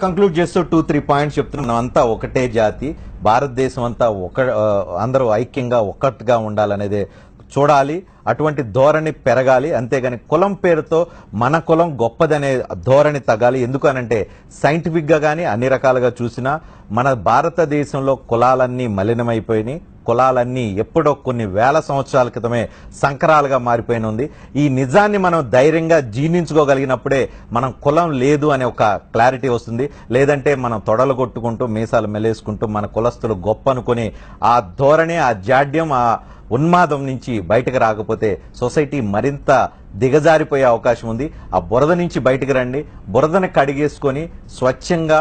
Conclude చేస్తూ 2-3 points చెప్తున్నాం. అంతా ఒకటే జాతి, భారతదేశం అంతా అందరూ ఐక్యంగా ఒక్కటిగా ఉండాలనేదే చూడాలి. అటువంటి ధోరణి పెరగాలి. అంతేగాని కులం పేరుతో మన కులం గొప్పదనే ధోరణి తగ్గాలి. ఎందుకనంటే సైంటిఫిక్ గా కానీ అన్ని రకాలుగా చూసినా మన భారతదేశంలో కులాలన్నీ మలినమైపోయినాయి. కులాలన్నీ ఎప్పుడో కొన్ని వేల సంవత్సరాల క్రితమే సంకరాలుగా మారిపోయినుంది. ఈ నిజాన్ని మనం ధైర్యంగా జీర్ణించుకోగలిగినప్పుడే మనం కులం లేదు అనే ఒక క్లారిటీ వస్తుంది. లేదంటే మనం తొడలు కొట్టుకుంటూ మీసాలు మెలేసుకుంటూ మన కులస్తులు గొప్ప అనుకుని ఆ ధోరణి, ఆ జాడ్యం, ఆ ఉన్మాదం నుంచి బయటకు రాకపోతే సొసైటీ మరింత దిగజారిపోయే అవకాశం ఉంది. ఆ బురద నుంచి బయటకు రండి. బురదను కడిగేసుకొని స్వచ్ఛంగా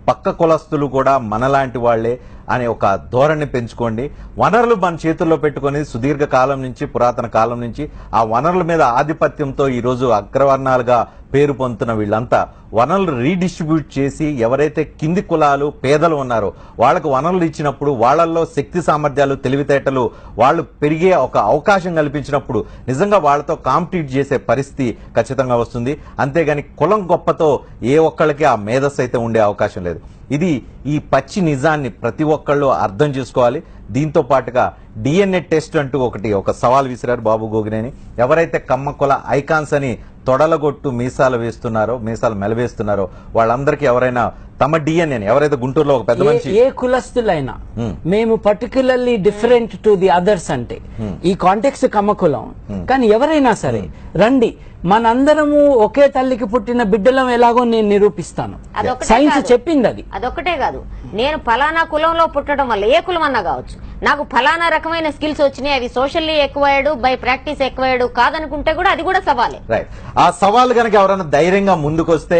పక్క కులస్తులు కూడా మనలాంటి వాళ్లే అనే ఒక ధోరణి పెంచుకోండి. వనరులు మన చేతుల్లో పెట్టుకుని సుదీర్ఘ కాలం నుంచి, పురాతన కాలం నుంచి ఆ వనరుల మీద ఆధిపత్యంతో ఈరోజు అగ్రవర్ణాలుగా పేరు పొందుతున్న వీళ్ళంతా వనరులు రీడిస్ట్రిబ్యూట్ చేసి ఎవరైతే కింది కులాలు, పేదలు ఉన్నారో వాళ్లకు వనరులు ఇచ్చినప్పుడు, వాళ్లలో శక్తి సామర్థ్యాలు, తెలివితేటలు వాళ్ళు పెరిగే ఒక అవకాశం కల్పించినప్పుడు నిజంగా వాళ్లతో కాంపిటీట్ చేసే పరిస్థితి ఖచ్చితంగా వస్తుంది. అంతేగాని కులం గొప్పతో ఏ ఒక్కళ్ళకి ఆ మేధస్సు అయితే ఉండే అవకాశం లేదు. ఇది ఈ పచ్చి నిజాన్ని ప్రతి ఒక్కళ్ళు అర్థం చేసుకోవాలి. దీంతో పాటుగా డిఎన్ఏ టెస్ట్ అంటూ ఒక సవాల్ విసిరారు బాబు గోగినేని. ఎవరైతే కమ్మ కుల ఐకాన్స్ అని తొడలగొట్టు మీసాలు వేస్తున్నారో, మీసాలు మెలవేస్తున్నారో వాళ్ళందరికీ ఎవరైనా తమ డిఎన్ఏని, ఎవరైతే గుంటూరులో ఒక పెద్ద మనిషి ఏ కులస్తులైనా మేము particularly different to the others అంటే ఈ కాంటెక్స్ట్ కమ్మ కులం, కానీ ఎవరైనా సరే రండి, మనందరము ఒకే తల్లికి పుట్టిన బిడ్డలం ఎలాగో నేను నిరూపిస్తాను. సైన్స్ చెప్పింది అదొక్కటే కాదు, నేను ఫలానా కులంలో పుట్టడం వల్ల ఏ కులం అన్నా కావచ్చు నాకు ఫలానా రకమైన స్కిల్స్ వచ్చినాయి, అవి socially acquired by practice acquired కాదనుకుంటే కూడా అది కూడా సవాలే. రైట్. ఆ సవాల్ కనుక ఎవరైనా ధైర్యంగా ముందుకొస్తే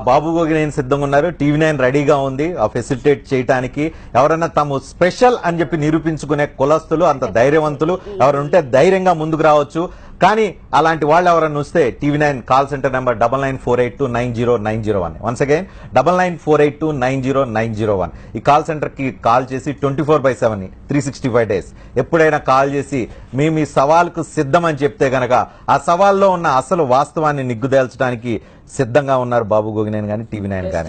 బాబు గోగినేని సిద్ధంగా ఉన్నారు. టీవీ9 రెడీగా ఉంది ఆ ఫెసిలిటేట్ చేయడానికి. ఎవరైనా తాము స్పెషల్ అని చెప్పి నిరూపించుకునే కులస్తులు, అంత ధైర్యవంతులు ఎవరుంటే ధైర్యంగా ముందుకు రావచ్చు. కానీ అలాంటి వాళ్ళు ఎవరైనా వస్తే TV9 call centre number 9948290901. Once again 9948290901. ఈ కాల్ సెంటర్ కి కాల్ చేసి 24/7 365 days ఎప్పుడైనా కాల్ చేసి మేము ఈ సవాల్కు సిద్ధం అని చెప్తే గనక ఆ సవాల్లో ఉన్న అసలు వాస్తవాన్ని నిగ్గుదేల్చడానికి సిద్ధంగా ఉన్నారు బాబు గోగినేని కానీ టీవీ9 కానీ.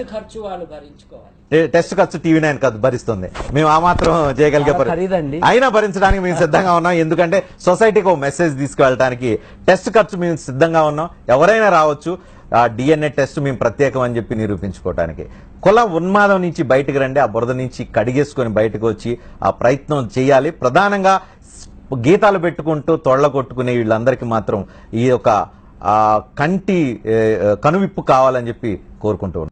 టెస్ట్ ఖర్చు టీవీ9 కాదు భరిస్తుంది. మేము ఆ మాత్రం చేయగలిగే అయినా భరించడానికి మేము సిద్ధంగా ఉన్నాం. ఎందుకంటే సొసైటీకి ఒక మెసేజ్ తీసుకువెళ్ళడానికి టెస్ట్ ఖర్చు మేము సిద్ధంగా ఉన్నాం. ఎవరైనా రావచ్చు. ఆ డిఎన్ఏ టెస్ట్ మేము ప్రత్యేకం అని చెప్పి నిరూపించుకోవడానికి. కుల ఉన్మాదం నుంచి బయటకు రండి. ఆ బురద నుంచి కడిగేసుకొని బయటకు వచ్చి ఆ ప్రయత్నం చేయాలి. ప్రధానంగా గీతాలు పెట్టుకుంటూ తొళ్ల కొట్టుకునే వీళ్ళందరికీ మాత్రం ఈ యొక్క కంటి కనువిప్పు కావాలని చెప్పి కోరుకుంటూ ఉన్నాం.